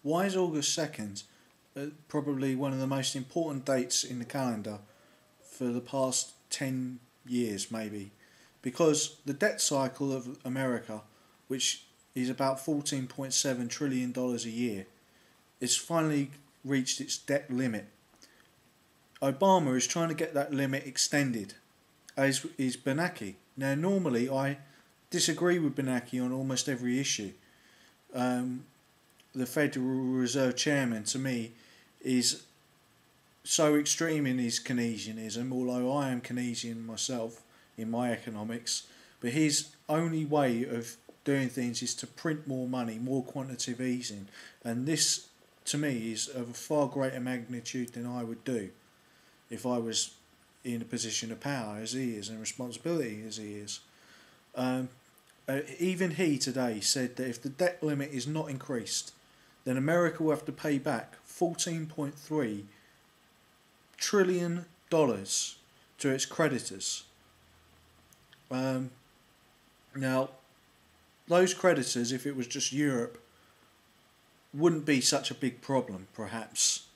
Why is August 2nd probably one of the most important dates in the calendar for the past 10 years, maybe? Because the debt cycle of America, which is about $14.7 trillion a year, it's finally reached its debt limit. Obama is trying to get that limit extended, as is Bernake. Now, normally I disagree with Bernake on almost every issue. The Federal Reserve Chairman, to me, is so extreme in his Keynesianism, although I am Keynesian myself in my economics, but his only way of doing things is to print more money, more quantitative easing, and this, to me, is of a far greater magnitude than I would do if I was in a position of power as he is and responsibility as he is. Even he today said that if the debt limit is not increased, then America will have to pay back $14.3 trillion to its creditors. Now, those creditors, if it was just Europe, wouldn't be such a big problem, perhaps.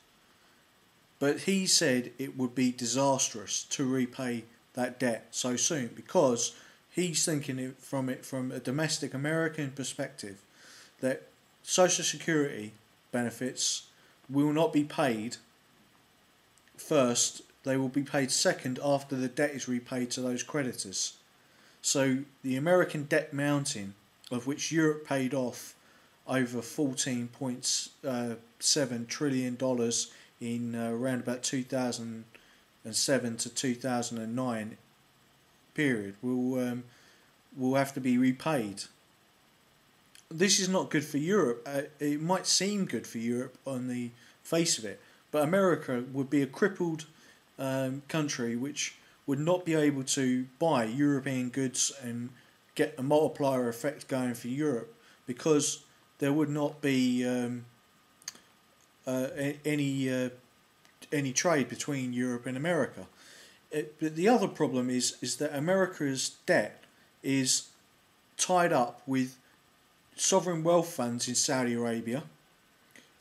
But he said it would be disastrous to repay that debt so soon, because he's thinking it from a domestic American perspective, that Social Security benefits will not be paid first, they will be paid second after the debt is repaid to those creditors. So the American debt mountain, of which Europe paid off over $14.7 trillion in around about 2007 to 2009 period, will have to be repaid. This is not good for Europe. It might seem good for Europe on the face of it, but America would be a crippled country which would not be able to buy European goods and get a multiplier effect going for Europe, because there would not be any trade between Europe and America. But the other problem is that America's debt is tied up with sovereign wealth funds in Saudi Arabia,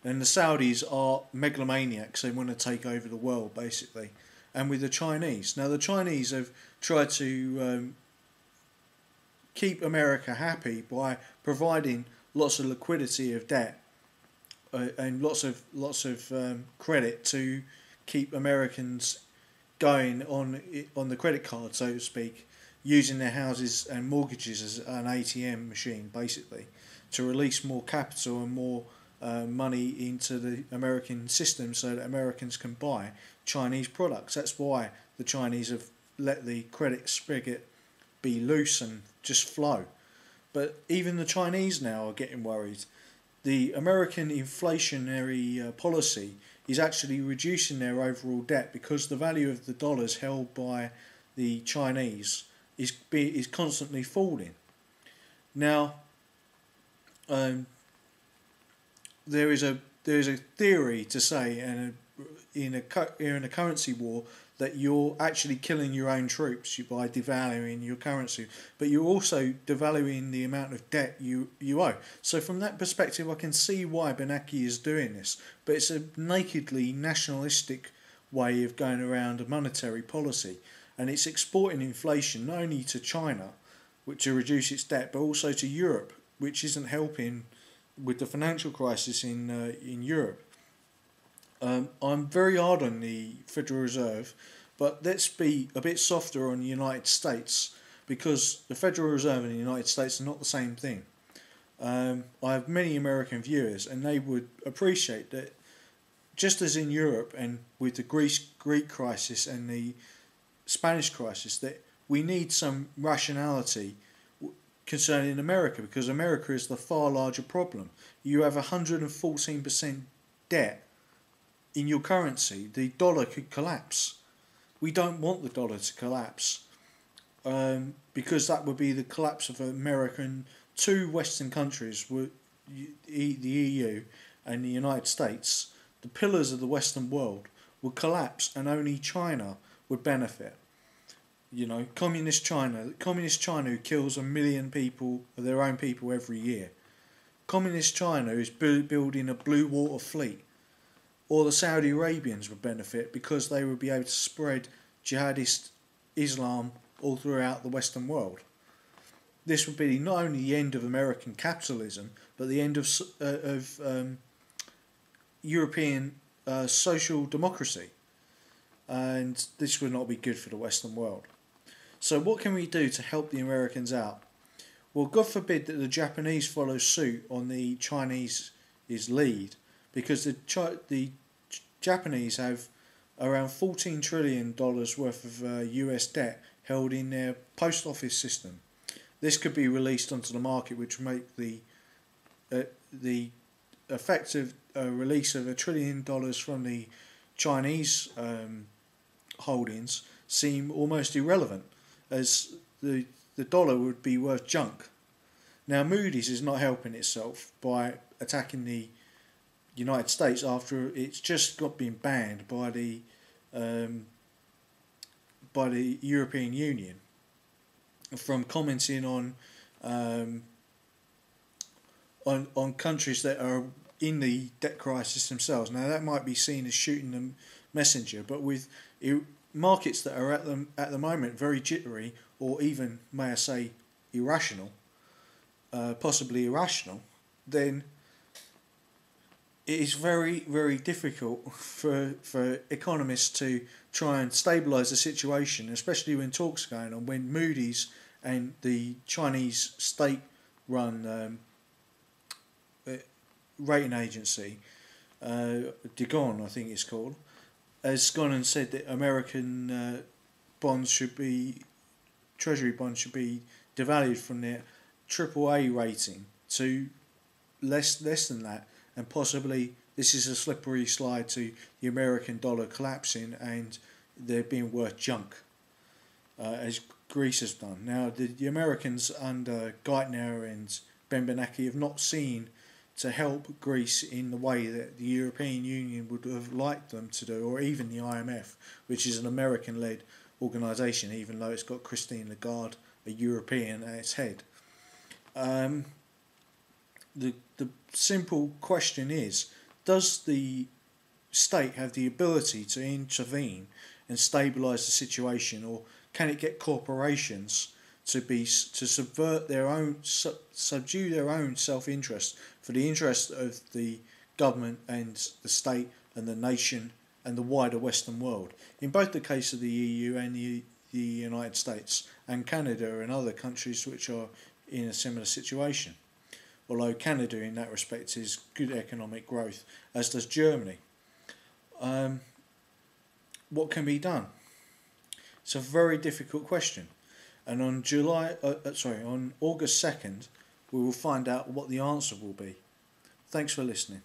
and the Saudis are megalomaniacs. They want to take over the world, basically, and with the Chinese. Now, the Chinese have tried to keep America happy by providing lots of liquidity of debt and lots of credit to keep Americans going on the credit card, so to speak, using their houses and mortgages as an ATM machine, basically, to release more capital and more money into the American system so that Americans can buy Chinese products. That's why the Chinese have let the credit spigot be loose and just flow. But even the Chinese now are getting worried. The American inflationary policy is actually reducing their overall debt, because the value of the dollars held by the Chinese is constantly falling. Now, there is a theory to say, and in a currency war, that you're actually killing your own troops by devaluing your currency, but you're also devaluing the amount of debt you owe. So from that perspective, I can see why Bernake is doing this, but it's a nakedly nationalistic way of going around a monetary policy, and it's exporting inflation not only to China, which to reduce its debt, but also to Europe, which isn't helping with the financial crisis in Europe. I'm very hard on the Federal Reserve, but let's be a bit softer on the United States, because the Federal Reserve and the United States are not the same thing. I have many American viewers, and they would appreciate that, just as in Europe and with the Greek crisis and the Spanish crisis, that we need some rationality concerning America, because America is the far larger problem. You have 114% debt in your currency. The dollar could collapse. We don't want the dollar to collapse, because that would be the collapse of America, and two Western countries, the EU and the United States, the pillars of the Western world, would collapse, and only China would benefit. You know, communist China who kills 1 million people, their own people, every year. Communist China is building a blue water fleet, or the Saudi Arabians would benefit because they would be able to spread jihadist Islam all throughout the Western world. This would be not only the end of American capitalism, but the end of European social democracy, and this would not be good for the Western world. So what can we do to help the Americans out? Well, God forbid that the Japanese follow suit on the Chinese' lead, because the Japanese have around $14 trillion worth of US debt held in their post office system. This could be released onto the market, which would make the effective release of $1 trillion from the Chinese holdings seem almost irrelevant, as the dollar would be worth junk. Now, Moody's is not helping itself by attacking the United States after it's just been banned by the European Union from commenting on countries that are in the debt crisis themselves. Now, that might be seen as shooting the messenger, but with markets that are at the moment very jittery, or even, may I say, irrational, possibly irrational, then it is very, very difficult for economists to try and stabilise the situation, especially when talks are going on, when Moody's and the Chinese state-run rating agency, Dagon, I think it's called, has gone and said that American Treasury bonds should be devalued from their AAA rating to less than that, and possibly this is a slippery slide to the American dollar collapsing and they're being worth junk, as Greece has done. Now, the Americans under Geitner and Bernake have not seen to help Greece in the way that the European Union would have liked them to do, or even the IMF, which is an American-led organisation, even though it's got Christine Lagarde, a European, at its head. The simple question is, does the state have the ability to intervene and stabilise the situation, or can it get corporations to subvert their own, subdue their own self-interest for the interest of the government and the state and the nation and the wider Western world? In both the case of the EU and the United States and Canada and other countries which are in a similar situation. Although Canada in that respect is good economic growth, as does Germany. What can be done? It's a very difficult question, and on August 2nd, we will find out what the answer will be. Thanks for listening.